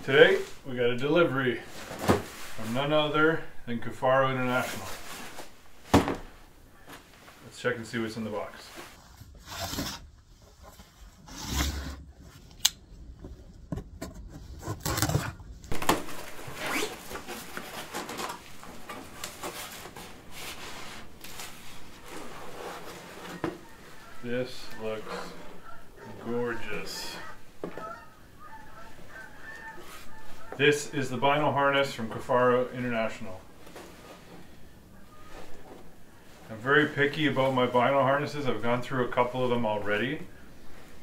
Today we got a delivery from none other than Kifaru International. Let's check and see what's in the box. This looks gorgeous. This is the Bino harness from Kifaru International. I'm very picky about my Bino harnesses. I've gone through a couple of them already,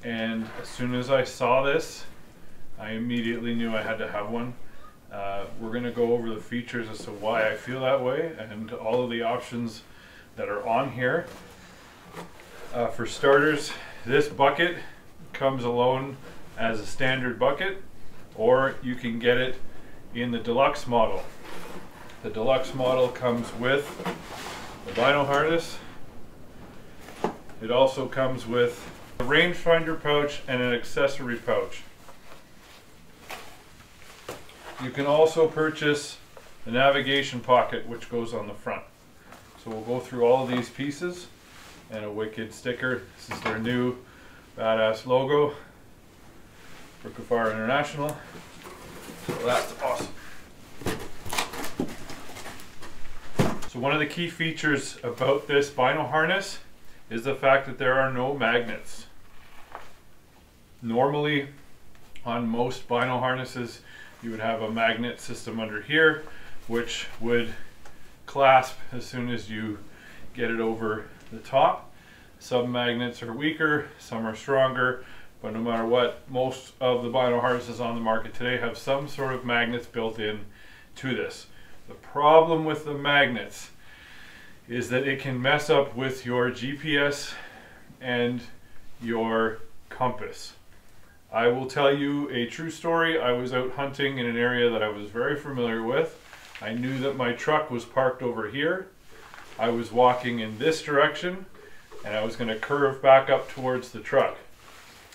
and as soon as I saw this, I immediately knew I had to have one. We're going to go over the features as to why I feel that way and all of the options that are on here. For starters, this bucket comes alone as a standard bucket, or you can get it in the deluxe model. The deluxe model comes with the Bino harness. It also comes with a rangefinder pouch and an accessory pouch. You can also purchase the navigation pocket, which goes on the front. So we'll go through all of these pieces, and a wicked sticker. This is their new badass logo for Kifaru International. So that's awesome. So one of the key features about this Bino harness is the fact that there are no magnets. Normally on most Bino harnesses you would have a magnet system under here, which would clasp as soon as you get it over the top. Some magnets are weaker, some are stronger, but no matter what, most of the Bino harnesses on the market today have some sort of magnets built in to this. The problem with the magnets is that it can mess up with your GPS and your compass. I will tell you a true story. I was out hunting in an area that I was very familiar with. I knew that my truck was parked over here. I was walking in this direction, and I was going to curve back up towards the truck.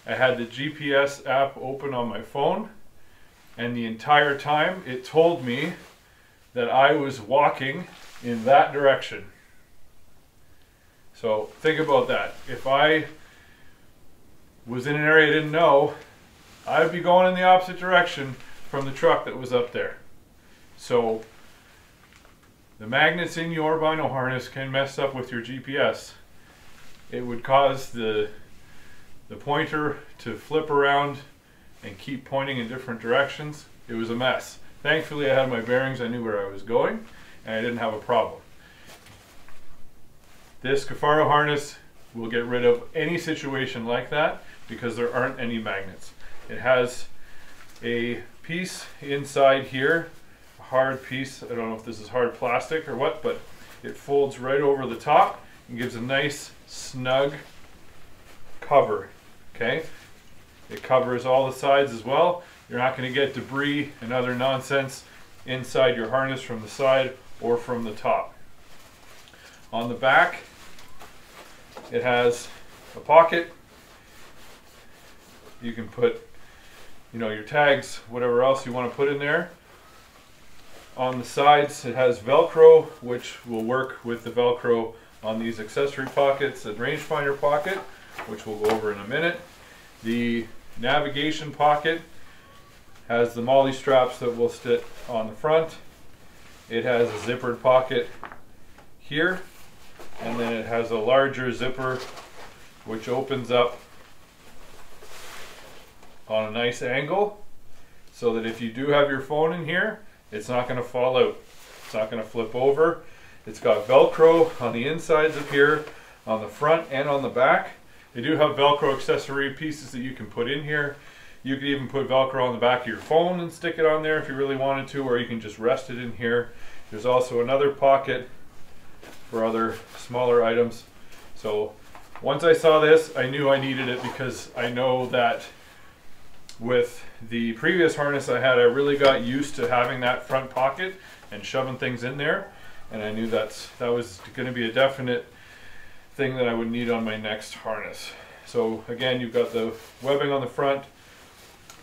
I had the GPS app open on my phone, and the entire time it told me that I was walking in that direction. So think about that. If I was in an area I didn't know, I would be going in the opposite direction from the truck that was up there. So the magnets in your Bino harness can mess up with your GPS. It would cause the pointer to flip around and keep pointing in different directions. It was a mess. Thankfully I had my bearings, I knew where I was going, and I didn't have a problem. This Kifaru harness will get rid of any situation like that because there aren't any magnets. It has a piece inside here, a hard piece. I don't know if this is hard plastic or what, but it folds right over the top and gives a nice snug cover. Okay, it covers all the sides as well. You're not going to get debris and other nonsense inside your harness from the side or from the top. On the back, it has a pocket. You can put, your tags, whatever else you want to put in there. On the sides, it has Velcro, which will work with the Velcro on these accessory pockets and rangefinder pocket, which we'll go over in a minute. The navigation pocket has the molly straps that will sit on the front. It has a zippered pocket here, and then it has a larger zipper which opens up on a nice angle so that if you do have your phone in here, it's not going to fall out. It's not going to flip over. It's got Velcro on the insides of here, on the front and on the back. They do have Velcro accessory pieces that you can put in here. You could even put Velcro on the back of your phone and stick it on there if you really wanted to, or you can just rest it in here. There's also another pocket for other smaller items. So once I saw this, I knew I needed it because I know that with the previous harness I had, I really got used to having that front pocket and shoving things in there, and I knew that was going to be a definite thing that I would need on my next harness. So again, you've got the webbing on the front.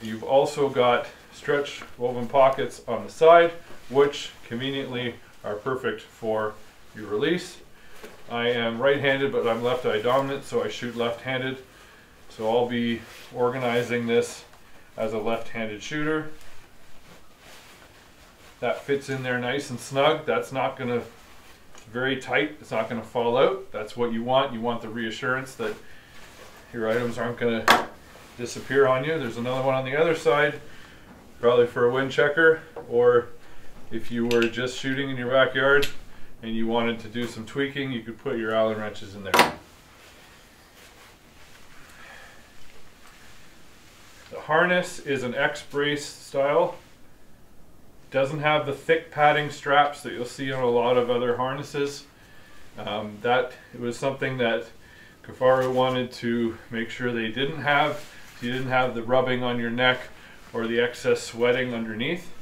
You've also got stretch woven pockets on the side, which conveniently are perfect for your release. I am right-handed, but I'm left-eye dominant, so I shoot left-handed. So I'll be organizing this as a left-handed shooter. That fits in there nice and snug. That's not going to, very tight, it's not going to fall out. That's what you want. You want the reassurance that your items aren't going to disappear on you. There's another one on the other side, probably for a wind checker, or if you were just shooting in your backyard and you wanted to do some tweaking, you could put your Allen wrenches in there. The harness is an X-brace style. Doesn't have the thick padding straps that you'll see on a lot of other harnesses. It was something that Kifaru wanted to make sure they didn't have, so you didn't have the rubbing on your neck or the excess sweating underneath.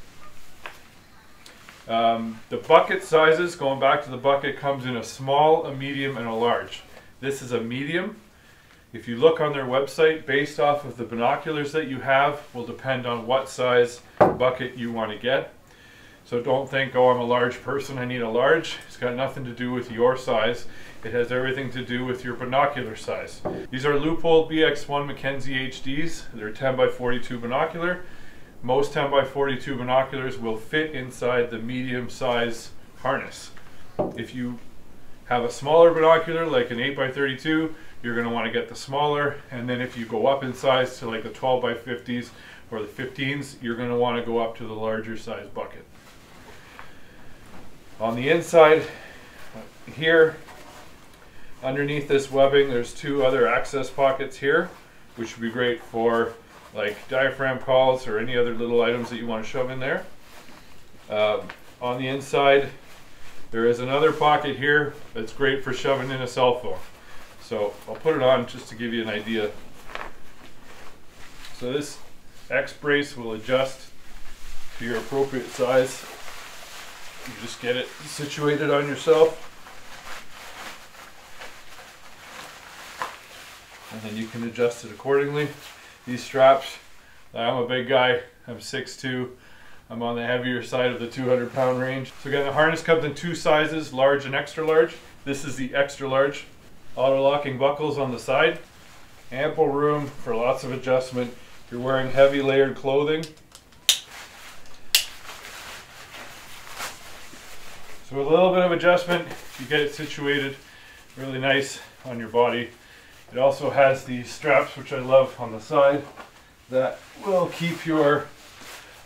The bucket sizes, going back to the bucket, comes in a small, a medium, and a large. This is a medium. If you look on their website, based off of the binoculars that you have, will depend on what size bucket you want to get. So don't think, oh, I'm a large person, I need a large. It's got nothing to do with your size. It has everything to do with your binocular size. These are Leupold BX1 Mackenzie HDs. They're 10 by 42 binocular. Most 10 by 42 binoculars will fit inside the medium size harness. If you have a smaller binocular, like an 8 by 32, you're going to want to get the smaller, and then if you go up in size to like the 12 by 50s or the 15s, you're going to want to go up to the larger size bucket. On the inside here, underneath this webbing, there's two other access pockets here, which would be great for like diaphragm calls or any other little items that you want to shove in there. On the inside, there is another pocket here that's great for shoving in a cell phone. So I'll put it on just to give you an idea. So this X-brace will adjust to your appropriate size. You just get it situated on yourself, and then you can adjust it accordingly. These straps, I'm a big guy, I'm 6'2", I'm on the heavier side of the 200-pound range. So again, the harness comes in two sizes, large and extra large. This is the extra large. Auto-locking buckles on the side. Ample room for lots of adjustment. If you're wearing heavy layered clothing. So with a little bit of adjustment, you get it situated really nice on your body. It also has these straps, which I love, on the side that will keep your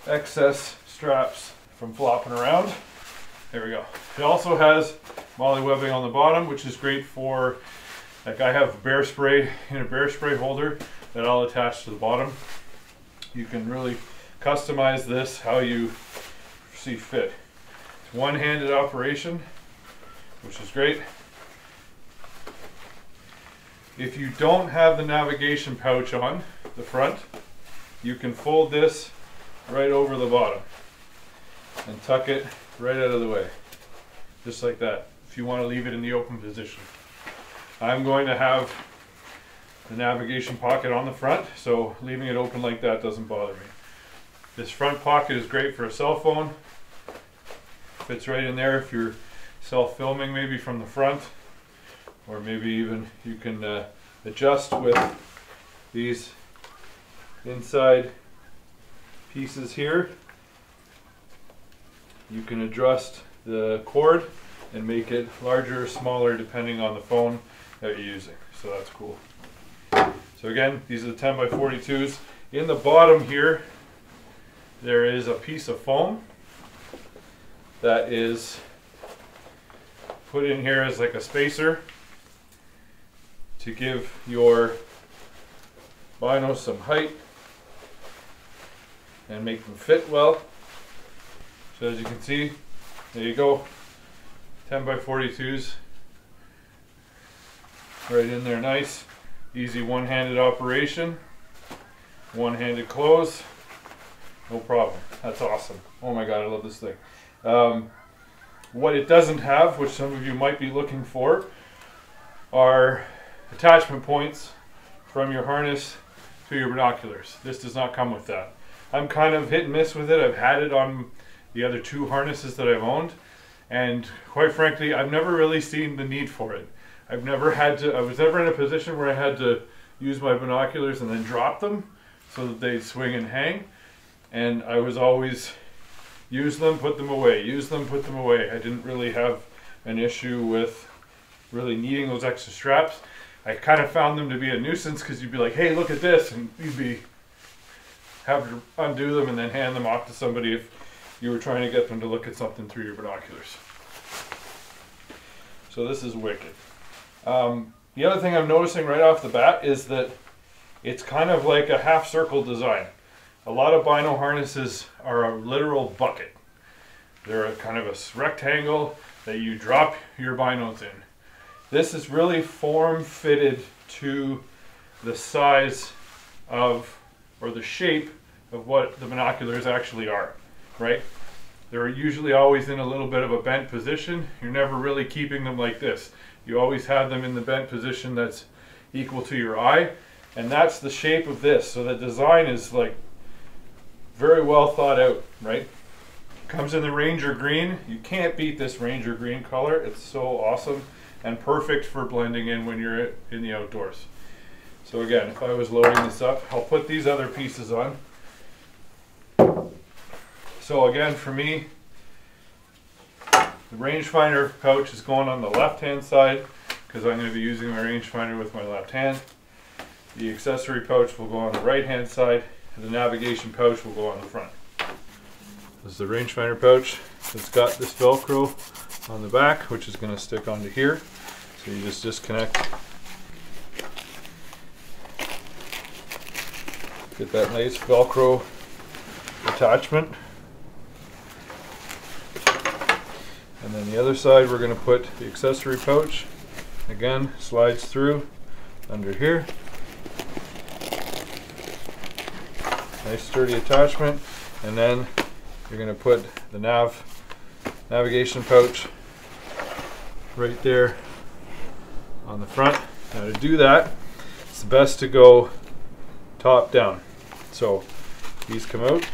excess straps from flopping around. There we go. It also has moly webbing on the bottom, which is great for, like, I have bear spray in a bear spray holder that I'll attach to the bottom. You can really customize this how you see fit. It's one-handed operation, which is great. If you don't have the navigation pouch on the front, you can fold this right over the bottom and tuck it right out of the way, just like that, if you want to leave it in the open position. I'm going to have the navigation pocket on the front, so leaving it open like that doesn't bother me. This front pocket is great for a cell phone. Fits right in there if you're self-filming maybe from the front, or maybe even you can adjust with these inside pieces here. You can adjust the cord and make it larger or smaller depending on the phone that you're using. So that's cool. So again, these are the 10 by 42s. In the bottom here, there is a piece of foam that is put in here as like a spacer to give your binos some height and make them fit well. So as you can see, there you go, 10 by 42s right in there, nice, easy one-handed operation, one-handed close, no problem. That's awesome. Oh my god, I love this thing. What it doesn't have, which some of you might be looking for, are attachment points from your harness to your binoculars. This does not come with that. I'm kind of hit and miss with it. I've had it on the other 2 harnesses that I've owned, and quite frankly, I've never really seen the need for it. I was never in a position where I had to use my binoculars and then drop them so that they'd swing and hang. And I was always use them, put them away, use them, put them away. I didn't really have an issue with really needing those extra straps. I kind of found them to be a nuisance because you'd be like, hey, look at this, and you'd have to undo them and then hand them off to somebody if you were trying to get them to look at something through your binoculars. So this is wicked. The other thing I'm noticing right off the bat is that it's kind of like a half circle design. A lot of bino harnesses are a literal bucket. They're a kind of a rectangle that you drop your binos in. This is really form fitted to the size of, or the shape of what the binoculars actually are, right? They're usually always in a little bit of a bent position. You're never really keeping them like this. You always have them in the bent position that's equal to your eye, and that's the shape of this. So the design is like very well thought out, right? Comes in the Ranger green. You can't beat this Ranger green color. It's so awesome and perfect for blending in when you're in the outdoors. So again, if I was loading this up, I'll put these other pieces on. So again, for me, the rangefinder pouch is going on the left-hand side because I'm going to be using my rangefinder with my left hand. The accessory pouch will go on the right-hand side, and the navigation pouch will go on the front. This is the rangefinder pouch. It's got this Velcro on the back, which is going to stick onto here. So you just disconnect. Get that nice Velcro attachment. And then the other side, we're going to put the accessory pouch. Again, slides through under here. Nice sturdy attachment. And then you're going to put the navigation pouch right there on the front. Now to do that, it's best to go top down. So these come out.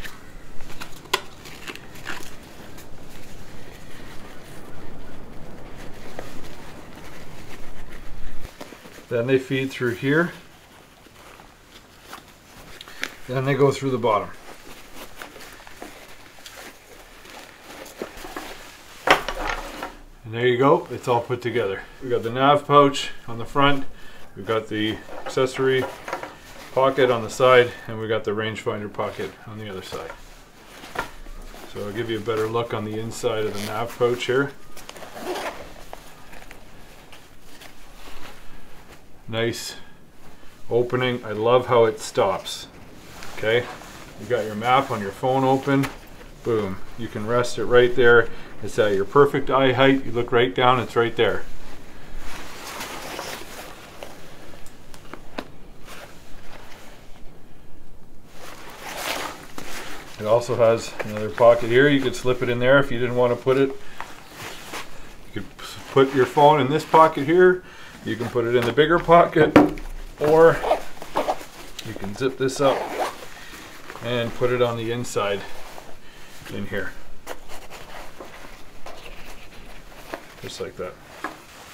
Then they feed through here. Then they go through the bottom. And there you go, it's all put together. We've got the nav pouch on the front, we've got the accessory pocket on the side, and we've got the rangefinder pocket on the other side. So I'll give you a better look on the inside of the nav pouch here. Nice opening. I love how it stops. Okay, you got your map on your phone open, boom, you can rest it right there. It's at your perfect eye height. You look right down, it's right there. It also has another pocket here. You could slip it in there if you didn't want to put it. You could put your phone in this pocket here. You can put it in the bigger pocket, or you can zip this up and put it on the inside in here. Just like that.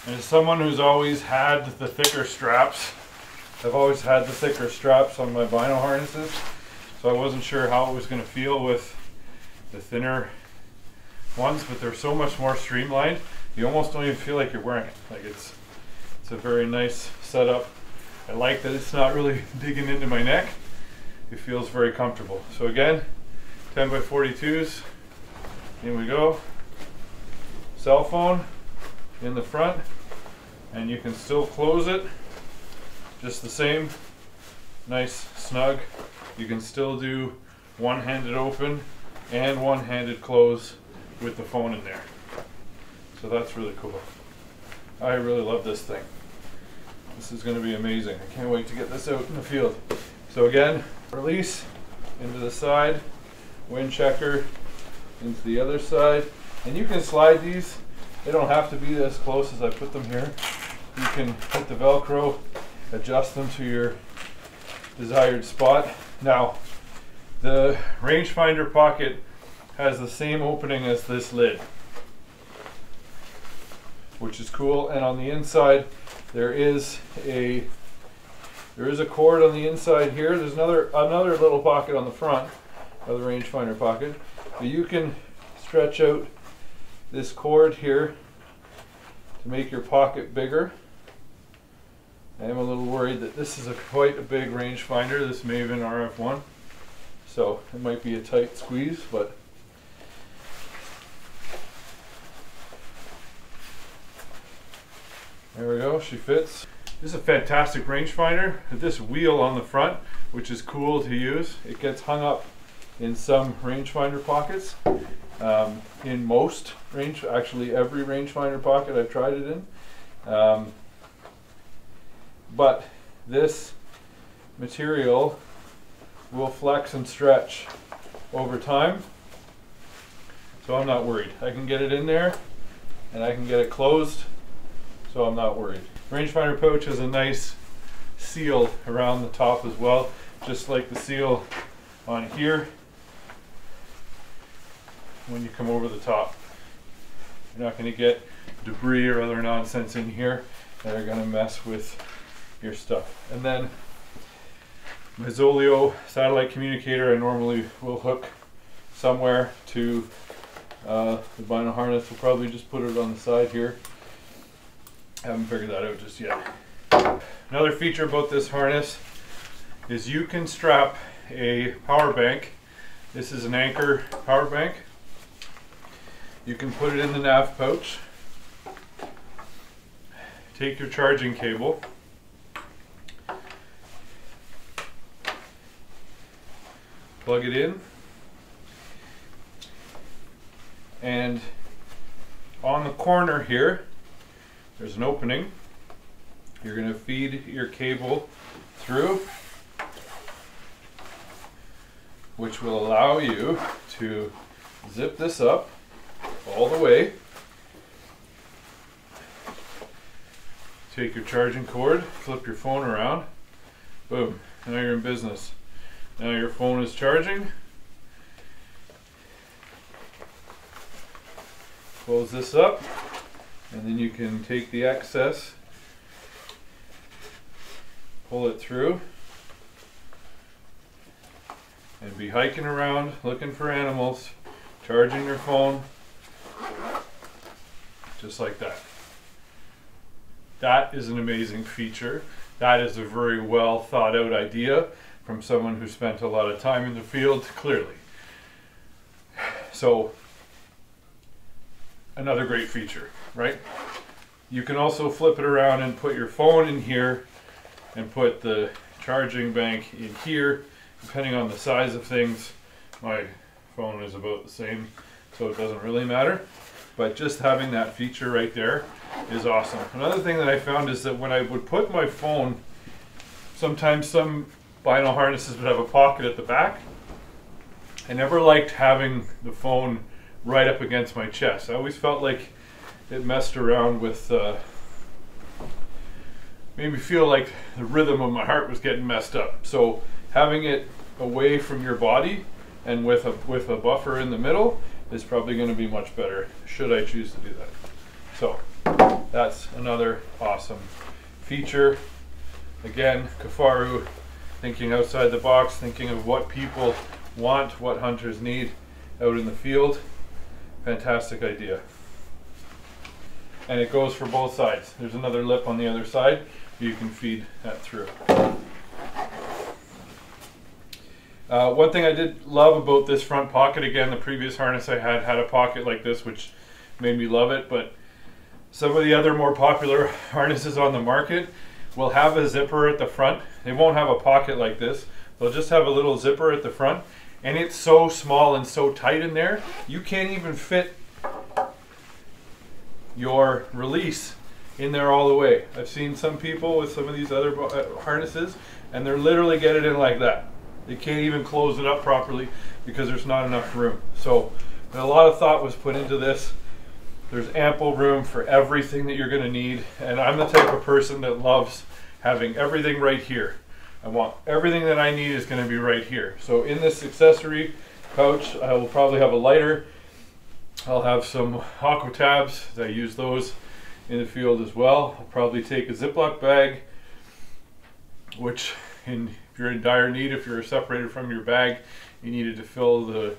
And as someone who's always had the thicker straps, I've always had the thicker straps on my bino harnesses, so I wasn't sure how it was going to feel with the thinner ones, but they're so much more streamlined, you almost don't even feel like you're wearing it. Like it's a very nice setup. I like that it's not really digging into my neck. It feels very comfortable. So again, 10x42s, in we go. Cell phone in the front, and you can still close it just the same, nice snug. You can still do one-handed open and one-handed close with the phone in there. So that's really cool. I really love this thing. This is going to be amazing. I can't wait to get this out in the field. So again, release into the side, wind checker into the other side, and you can slide these. They don't have to be as close as I put them here. You can put the Velcro, adjust them to your desired spot. Now, The rangefinder pocket has the same opening as this lid, which is cool. And on the inside, there is a cord on the inside here. There's another little pocket on the front of the rangefinder pocket, but you can stretch out this cord here to make your pocket bigger. I am a little worried that this is quite a big rangefinder, this Maven RF1, so it might be a tight squeeze, but there we go, she fits. This is a fantastic rangefinder. This wheel on the front, which is cool to use, it gets hung up in some rangefinder pockets. In most actually every rangefinder pocket I've tried it in. But this material will flex and stretch over time, so I'm not worried. I can get it in there and I can get it closed, so I'm not worried. Rangefinder pouch has a nice seal around the top as well, just like the seal on here. When you come over the top, you're not going to get debris or other nonsense in here that are going to mess with your stuff. And then my Zoleo satellite communicator, I normally will hook somewhere to the Bino harness. We'll probably just put it on the side here. I haven't figured that out just yet. Another feature about this harness is you can strap a power bank. This is an Anchor power bank. You can put it in the nav pouch. Take your charging cable. Plug it in. And on the corner here, there's an opening. You're going to feed your cable through, which will allow you to zip this up all the way. Take your charging cord, flip your phone around, boom, now you're in business. Now your phone is charging. Close this up, and then you can take the excess, pull it through, and be hiking around looking for animals, charging your phone, just like that. That is an amazing feature. That is a very well thought out idea from someone who spent a lot of time in the field, clearly. So, another great feature, right? You can also flip it around and put your phone in here and put the charging bank in here, depending on the size of things. My phone is about the same, so it doesn't really matter. But just having that feature right there is awesome. Another thing that I found is that when I would put my phone, sometimes some Bino harnesses would have a pocket at the back. I never liked having the phone right up against my chest. I always felt like it messed around with, made me feel like the rhythm of my heart was getting messed up. So having it away from your body and with a buffer in the middle is probably going to be much better, should I choose to do that. So that's another awesome feature. Again, Kifaru, thinking outside the box, thinking of what people want, what hunters need out in the field. Fantastic idea. And it goes for both sides. There's another lip on the other side. You can feed that through. One thing I did love about this front pocket, again, the previous harness I had a pocket like this, which made me love it, but some of the other more popular harnesses on the market will have a zipper at the front. They won't have a pocket like this. They'll just have a little zipper at the front, and it's so small and so tight in there, you can't even fit your release in there all the way. I've seen some people with some of these other harnesses, and they're literally get it in like that. They can't even close it up properly because there's not enough room. So a lot of thought was put into this. There's ample room for everything that you're going to need, and I'm the type of person that loves having everything right here. I want everything that I need is going to be right here. So in this accessory pouch, I will probably have a lighter. I'll have some aqua tabs. I use those in the field as well. I'll probably take a Ziploc bag, which if you're in dire need, if you're separated from your bag, you needed to fill the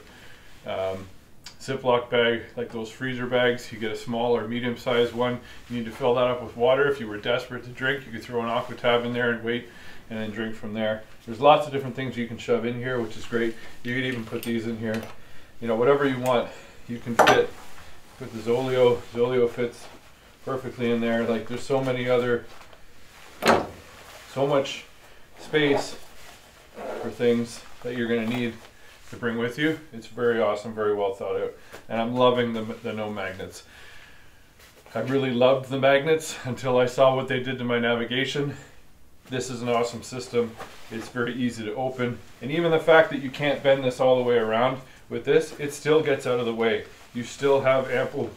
Ziploc bag, like those freezer bags, you get a small or medium sized one. You need to fill that up with water. If you were desperate to drink, you could throw an aqua tab in there and wait and then drink from there. There's lots of different things you can shove in here, which is great. You could even put these in here. You know, whatever you want, you can fit. With the Zoleo fits perfectly in there. Like, there's so many other, so much space for things that you're going to need to bring with you. It's very awesome, very well thought out, and I'm loving the no magnets. I really loved the magnets until I saw what they did to my navigation. This is an awesome system. It's very easy to open, and even the fact that you can't bend this all the way around with this, it still gets out of the way. You still have ample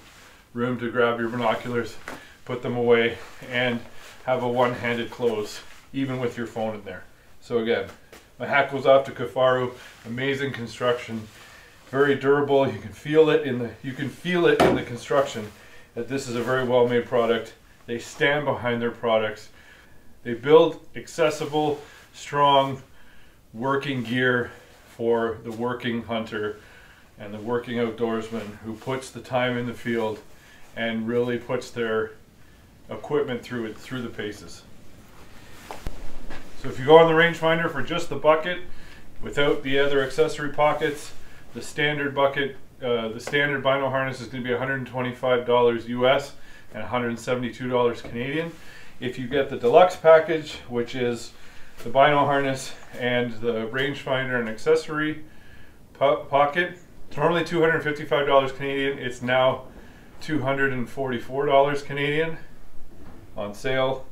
room to grab your binoculars, put them away, and have a one-handed close, even with your phone in there. So again, my hat goes off to Kifaru. Amazing construction, very durable. You can feel it in the construction that this is a very well-made product. They stand behind their products. They build accessible, strong, working gear for the working hunter and the working outdoorsman who puts the time in the field and really puts their equipment through the paces. So if you go on the rangefinder for just the bucket, without the other accessory pockets, the standard bucket, the standard Bino harness is going to be $125 US and $172 Canadian. If you get the deluxe package, which is the Bino harness and the rangefinder and accessory pocket, it's normally $255 Canadian. It's now $244 Canadian on sale.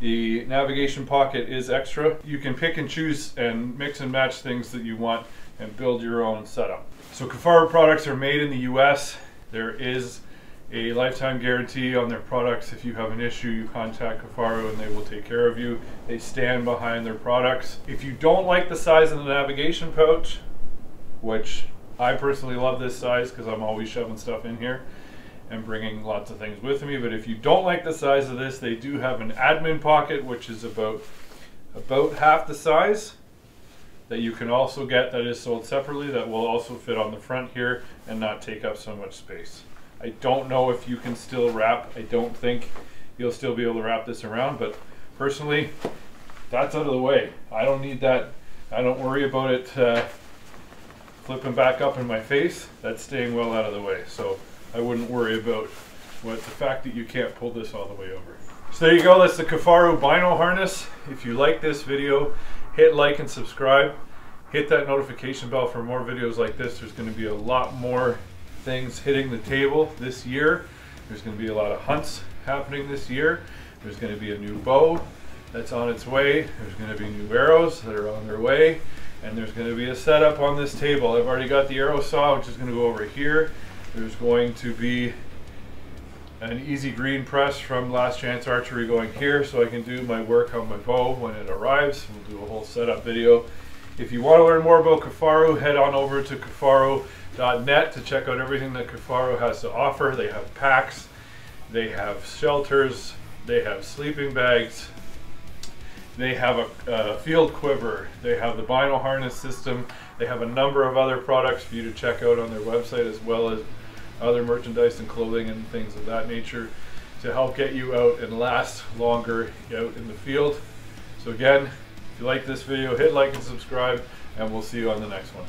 The navigation pocket is extra. You can pick and choose and mix and match things that you want and build your own setup. So Kifaru products are made in the US. There is a lifetime guarantee on their products. If you have an issue, you contact Kifaru and they will take care of you. They stand behind their products. If you don't like the size of the navigation pouch, which I personally love this size because I'm always shoving stuff in here and bringing lots of things with me, but if you don't like the size of this, they do have an admin pocket, which is about half the size, that you can also get, that is sold separately, that will also fit on the front here and not take up so much space. I don't know if you can still wrap. I don't think you'll still be able to wrap this around, but personally, that's out of the way. I don't need that. I don't worry about it flipping back up in my face. That's staying well out of the way. So I wouldn't worry about the fact that you can't pull this all the way over. So there you go, that's the Kifaru Bino harness. If you like this video, hit like and subscribe. Hit that notification bell for more videos like this. There's going to be a lot more things hitting the table this year. There's going to be a lot of hunts happening this year. There's going to be a new bow that's on its way. There's going to be new arrows that are on their way. And there's going to be a setup on this table. I've already got the arrow saw, which is going to go over here. There's going to be an easy green press from Last Chance Archery going here, so I can do my work on my bow when it arrives. We'll do a whole setup video. If you want to learn more about Kifaru, head on over to kifaru.net to check out everything that Kifaru has to offer. They have packs, they have shelters, they have sleeping bags, they have a field quiver, they have the Bino harness system, they have a number of other products for you to check out on their website, as well as other merchandise and clothing and things of that nature to help get you out and last longer out in the field. So again, if you like this video, hit like and subscribe, and we'll see you on the next one.